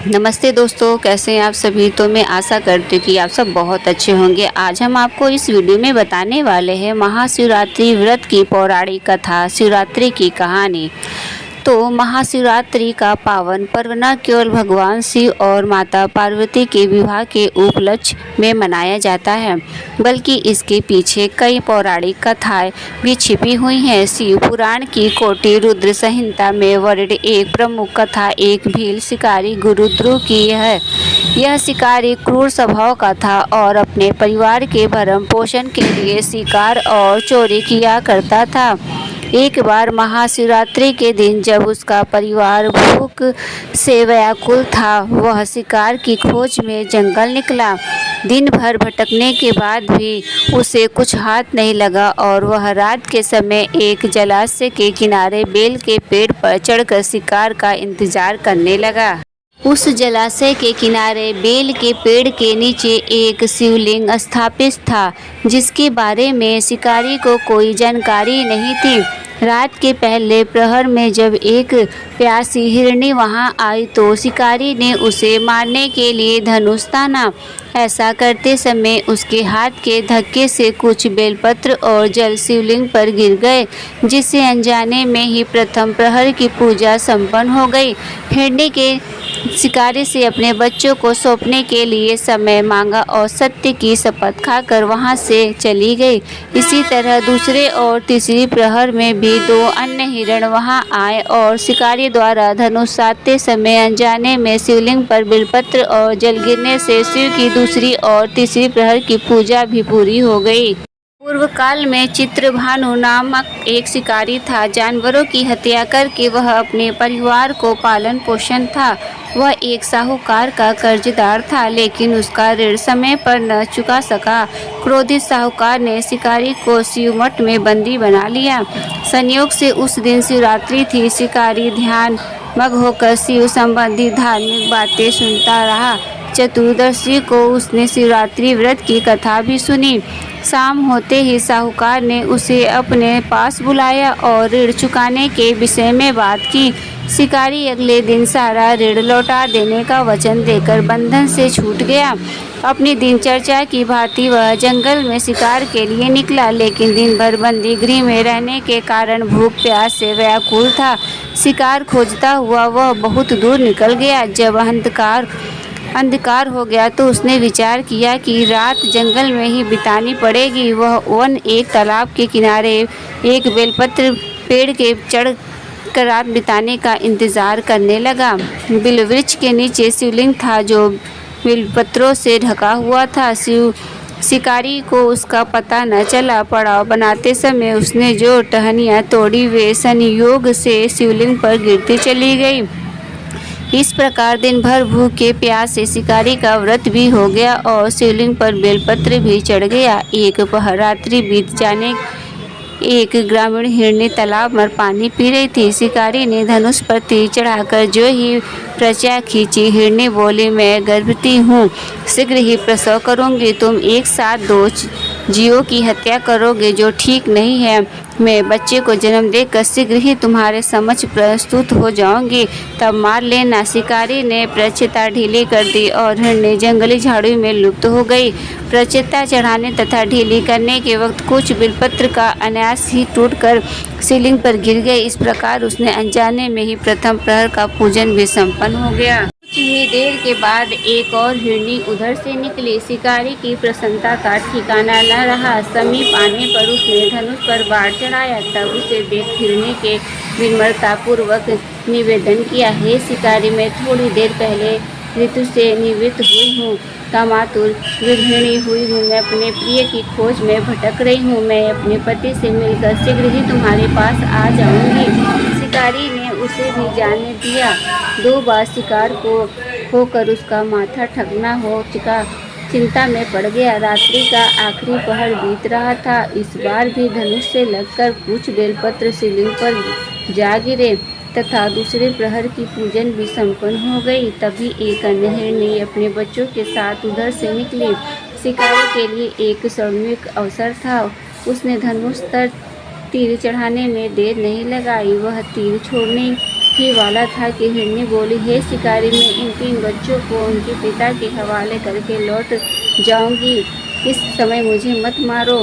नमस्ते दोस्तों, कैसे हैं आप सभी। तो मैं आशा करती हूँ कि आप सब बहुत अच्छे होंगे। आज हम आपको इस वीडियो में बताने वाले हैं महाशिवरात्रि व्रत की पौराणिक कथा, शिवरात्रि की कहानी। तो महाशिवरात्रि का पावन पर्व न केवल भगवान शिव और माता पार्वती के विवाह के उपलक्ष्य में मनाया जाता है, बल्कि इसके पीछे कई पौराणिक कथाएं भी छिपी हुई हैं। शिव पुराण की कोटि रुद्र संहिता में वर्णित एक प्रमुख कथा एक भील शिकारी गुरु ध्रुव की है। यह शिकारी क्रूर स्वभाव का था और अपने परिवार के भरण पोषण के लिए शिकार और चोरी किया करता था। एक बार महाशिवरात्रि के दिन जब उसका परिवार भूख से व्याकुल था, वह शिकार की खोज में जंगल निकला। दिन भर भटकने के बाद भी उसे कुछ हाथ नहीं लगा और वह रात के समय एक जलाशय के किनारे बेल के पेड़ पर चढ़कर शिकार का इंतजार करने लगा। उस जलाशय के किनारे बेल के पेड़ के नीचे एक शिवलिंग स्थापित था, जिसके बारे में शिकारी को कोई जानकारी नहीं थी। रात के पहले प्रहर में जब एक प्यासी हिरनी वहां आई तो शिकारी ने उसे मारने के लिए धनुष ताना। ऐसा करते समय उसके हाथ के धक्के से कुछ बेलपत्र और जल शिवलिंग पर गिर गए, जिससे अनजाने में ही प्रथम प्रहर की पूजा संपन्न हो गई। हिरनी के शिकारी से अपने बच्चों को सौंपने के लिए समय मांगा और सत्य की शपथ खाकर वहां से चली गई। इसी तरह दूसरे और तीसरी प्रहर में भी दो अन्य हिरण वहां आए और शिकारी द्वारा धनुष साधते समय अनजाने में शिवलिंग पर बेलपत्र और जल गिरने से शिव की दूसरी और तीसरी प्रहर की पूजा भी पूरी हो गई। पूर्व काल में चित्रभानु नामक एक शिकारी था। जानवरों की हत्या करके वह अपने परिवार को पालन पोषण था। वह एक साहूकार का कर्जदार था, लेकिन उसका ऋण समय पर न चुका सका। क्रोधित साहूकार ने शिकारी को शिवमठ में बंदी बना लिया। संयोग से उस दिन शिवरात्रि थी। शिकारी ध्यान मग्न होकर शिव संबंधी धार्मिक बातें सुनता रहा। चतुर्दशी को उसने शिवरात्रि व्रत की कथा भी सुनी। शाम होते ही साहूकार ने उसे अपने पास बुलाया और ऋण चुकाने के विषय में बात की। शिकारी अगले दिन सारा ऋण लौटा देने का वचन देकर बंधन से छूट गया। अपनी दिनचर्या की भांति वह जंगल में शिकार के लिए निकला, लेकिन दिन भर बंदी गृह में रहने के कारण भूख प्यास से व्याकुल था। शिकार खोजता हुआ वह बहुत दूर निकल गया। जब अंधकार हो गया तो उसने विचार किया कि रात जंगल में ही बितानी पड़ेगी। वह वन एक तालाब के किनारे एक बेलपत्र पेड़ के चढ़ कर रात बिताने का इंतजार करने लगा। बिल वृक्ष के नीचे शिवलिंग था जो बेलपत्रों से ढका हुआ था। शिकारी को उसका पता न चला। पड़ाव बनाते समय उसने जो टहनियाँ तोड़ी वे संयोग से शिवलिंग पर गिरती चली गई। इस प्रकार दिन भर भूखे प्यास से शिकारी का व्रत भी हो गया और शिवलिंग पर बेलपत्र भी चढ़ गया। एक रात्रि बीत जाने एक ग्रामीण हिरनी तालाब में पानी पी रही थी। शिकारी ने धनुष पर तीर चढ़ाकर जो ही प्रचा खींची। हिरनी बोली, मैं गर्भवती हूँ, शीघ्र ही प्रसव करूँगी। तुम एक साथ दो जीवों की हत्या करोगे जो ठीक नहीं है। मैं बच्चे को जन्म देकर शीघ्र ही तुम्हारे समक्ष प्रस्तुत हो जाऊंगी, तब मार लेना। शिकारी ने प्रचेता ढीली कर दी और हिरनी जंगली झाड़ी में लुप्त हो गई। प्रचेता चढ़ाने तथा ढीली करने के वक्त कुछ बिलपत्र का अनायास ही टूटकर शिवलिंग पर गिर गए। इस प्रकार उसने अनजाने में ही प्रथम प्रहर का पूजन भी संपन्न हो गया। कुछ ही देर के बाद एक और हिरनी उधर से निकली। शिकारी की प्रसन्नता का ठिकाना न रहा। समीप आने पर उसने धनुष पर बाढ़ चढ़ाया। तब उसे देख हिरनी के विनम्रता पूर्वक निवेदन किया, हे शिकारी, मैं थोड़ी देर पहले ऋतु से निवृत्त हुई हूँ, कामातुर गृहिणी हुई हूँ। मैं अपने प्रिय की खोज में भटक रही हूँ। मैं अपने पति से मिलकर शीघ्र ही तुम्हारे पास आ जाऊँगी। शिकारी ने उसे भी जाने दिया। 2 बार शिकार को होकर उसका माथा ठगना हो चुका। चिंता में पड़ गया। रात्रि का आखिरी पहर बीत रहा था। इस बार भी धनुष से लगकर कुछ बेलपत्र शिवलिंग पर जा गिरे तथा दूसरे प्रहर की पूजन भी संपन्न हो गई। तभी एक अन्य हिरनी अपने बच्चों के साथ उधर से निकली। शिकारी के लिए एक स्वर्णिम अवसर था। उसने धनुष तर तीर चढ़ाने में देर नहीं लगाई। वह तीर छोड़ने ही वाला था कि हिरनी बोली, हे शिकारी, मैं इन 3 बच्चों को उनके पिता के हवाले करके लौट जाऊंगी, इस समय मुझे मत मारो।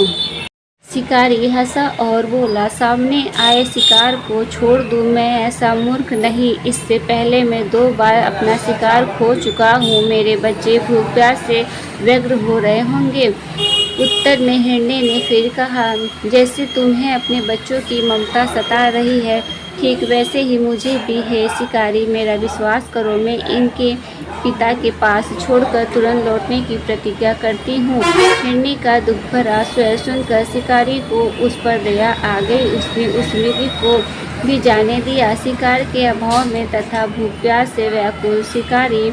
शिकारी हंसा और बोला, सामने आए शिकार को छोड़ दूं, मैं ऐसा मूर्ख नहीं। इससे पहले मैं 2 बार अपना शिकार खो चुका हूँ। मेरे बच्चे भूख प्यास से व्यग्र हो रहे होंगे। उत्तर में हिरनी ने फिर कहा, जैसे तुम्हें अपने बच्चों की ममता सता रही है, ठीक वैसे ही मुझे भी है शिकारी। मेरा विश्वास करो, मैं इनके पिता के पास छोड़कर तुरंत लौटने की प्रतिज्ञा करती हूँ। हिरनी का दुख भरा स्वर सुनकर शिकारी को उस पर दया आ गई। उसने उस मृग को भी जाने दिया। शिकार के अभाव में तथा भूख प्यास से व्याकुल शिकारी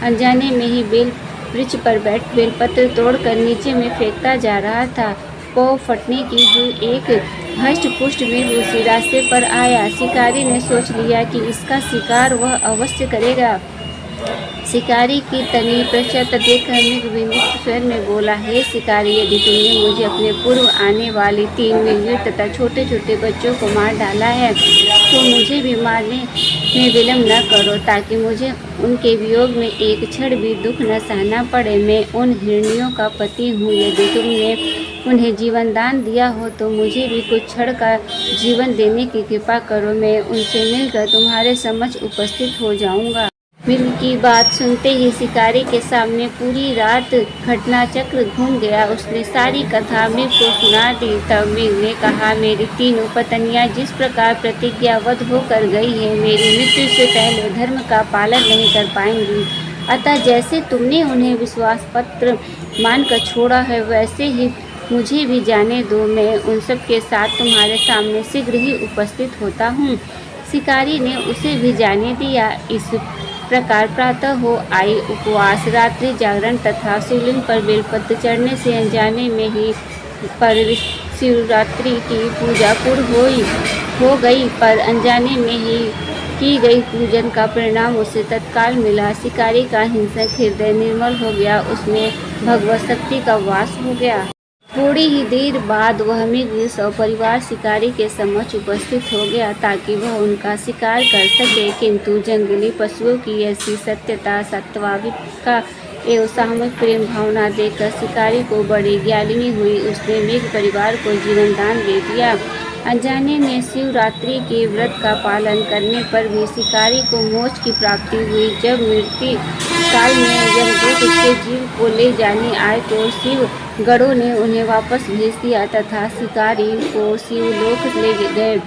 अनजाने में ही बेल वृक्ष पर बैठ बेलपत्र तोड़कर नीचे में फेंकता जा रहा था। पौ फटने की हुई एक हष्ट पुष्ट मृग उसी रास्ते पर आया। शिकारी ने सोच लिया कि इसका शिकार वह अवश्य करेगा। शिकारी की तनी प्रशस्त देखकर मृग विनित स्वर में बोला, हे शिकारी, यदि तुमने मुझे अपने पूर्व आने वाली 3 वीर तथा छोटे छोटे बच्चों को मार डाला है, तो मुझे भी मारने में विलम्ब न करो, ताकि मुझे उनके वियोग में एक क्षण भी दुख न सहना पड़े। मैं उन हिरनियों का पति हूँ। यदि तुमने उन्हें जीवन दान दिया हो तो मुझे भी कुछ क्षण का जीवन देने की कृपा करो। मैं उनसे मिलकर तुम्हारे समक्ष उपस्थित हो जाऊंगा। मृग की बात सुनते ही शिकारी के सामने पूरी रात घटना चक्र घूम गया। उसने सारी कथा मृग को सुना दी। तब मृग ने कहा, मेरी 3 पत्नियां जिस प्रकार प्रतिज्ञाबद्ध होकर गई है, मेरी मृत्यु से पहले धर्म का पालन नहीं कर पाएंगी। अतः जैसे तुमने उन्हें विश्वास पत्र मानकर छोड़ा है, वैसे ही मुझे भी जाने दो। मैं उन सब के साथ तुम्हारे सामने शीघ्र ही उपस्थित होता हूँ। शिकारी ने उसे भी जाने दिया। इस प्रकार प्रातः हो आई उपवास, रात्रि जागरण तथा शिवलिंग पर बेलपत्र चढ़ने से अनजाने में ही पर शिवरात्रि की पूजा पूर्ण हो गई। पर अनजाने में ही की गई पूजन का परिणाम उसे तत्काल मिला। शिकारी का हिंसक हृदय निर्मल हो गया, उसमें भगवत शक्ति का वास हो गया। थोड़ी ही देर बाद वह मृग सपरिवार शिकारी के समक्ष उपस्थित हो गया, ताकि वह उनका शिकार कर सके। किंतु जंगली पशुओं की ऐसी सत्यता, सत्वाविका एवं सामूहिक प्रेम भावना देखकर शिकारी को बड़ी ग्लानि हुई। उसने मृग परिवार को जीवन दान दे दिया। अनजाने में शिवरात्रि के व्रत का पालन करने पर भी शिकारी को मोक्ष की प्राप्ति हुई। जब मृत्यु काल में यमदूत उसके जीव को ले जाने आए तो शिव गणों ने उन्हें वापस भेज दिया तथा शिकारी को शिवलोक ले गए।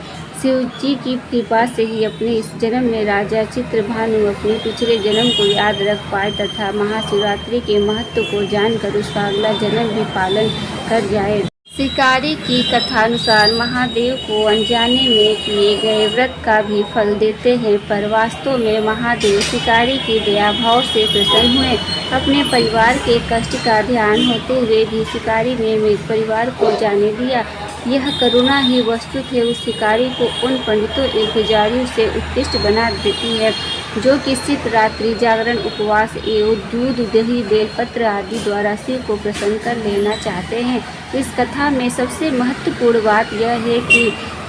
शिव जी की कृपा से ही अपने इस जन्म में राजा चित्रभानु अपने पिछले जन्म को याद रख पाए तथा महाशिवरात्रि के महत्व को जानकर उसका अगला जन्म भी पालन कर जाए। शिकारी की कथानुसार महादेव को अनजाने में किए गए व्रत का भी फल देते हैं, पर वास्तव में महादेव शिकारी की दया भाव से प्रसन्न हुए। अपने परिवार के कष्ट का ध्यान होते हुए भी शिकारी ने मृग परिवार को जाने दिया। यह करुणा ही वस्तुतः उस शिकारी को उन पंडितों एवं पुजारियों से उत्कृष्ट बना देती है, जो कि सिर्फ रात्रि जागरण, उपवास एवं दूध, दही, बेलपत्र आदि द्वारा शिव को प्रसन्न कर लेना चाहते हैं। इस कथा में सबसे महत्वपूर्ण बात यह है कि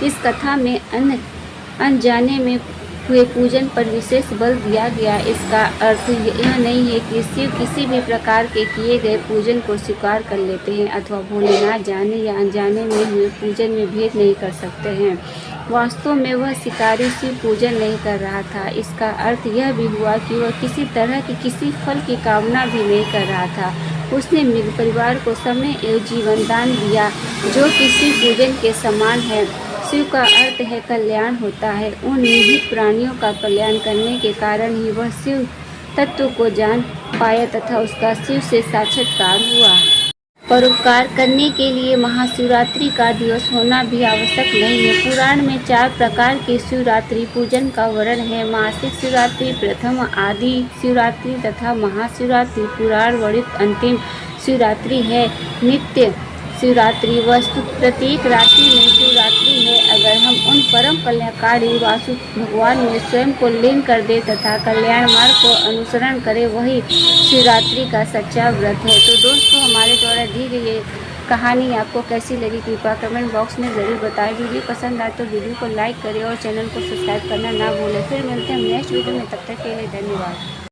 इस कथा में अनजाने में हुए पूजन पर विशेष बल दिया गया। इसका अर्थ यह नहीं है कि शिव किसी भी प्रकार के किए गए पूजन को स्वीकार कर लेते हैं अथवा भोलेनाथ जाने या अनजाने में हुए पूजन में भेद नहीं कर सकते हैं। वास्तव में वह शिकारी शिव पूजन नहीं कर रहा था। इसका अर्थ यह भी हुआ कि वह किसी तरह की किसी फल की कामना भी नहीं कर रहा था। उसने मृग परिवार को समय एवं जीवन दान दिया, जो कि शिव पूजन के समान है। शिव का अर्थ है कल्याण होता है। उन निहित प्राणियों का कल्याण करने के कारण ही वह शिव तत्व को जान पाया तथा उसका शिव से साक्षात्कार हुआ। परोपकार करने के लिए महाशिवरात्रि का दिवस होना भी आवश्यक नहीं है। पुराण में 4 प्रकार के शिवरात्रि पूजन का वर्णन है। मासिक शिवरात्रि, प्रथम आदि शिवरात्रि तथा महाशिवरात्रि पुराण वर्णित अंतिम शिवरात्रि है। नित्य शिवरात्रि वस्तु प्रत्येक रात्रि में शिवरात्रि है। अगर हम उन परम कल्याणकारी वासु भगवान में स्वयं को लीन कर दे तथा कल्याण मार्ग को अनुसरण करें, वही शिवरात्रि का सच्चा व्रत है। तो दोस्तों, हमारे द्वारा दी गई कहानी आपको कैसी लगी कृपया कमेंट बॉक्स में ज़रूर बताएं। वीडियो पसंद आए तो वीडियो को लाइक करें और चैनल को सब्सक्राइब करना ना भूलें। फिर मिलते हैं नेक्स्ट वीडियो में, तब तक के लिए धन्यवाद।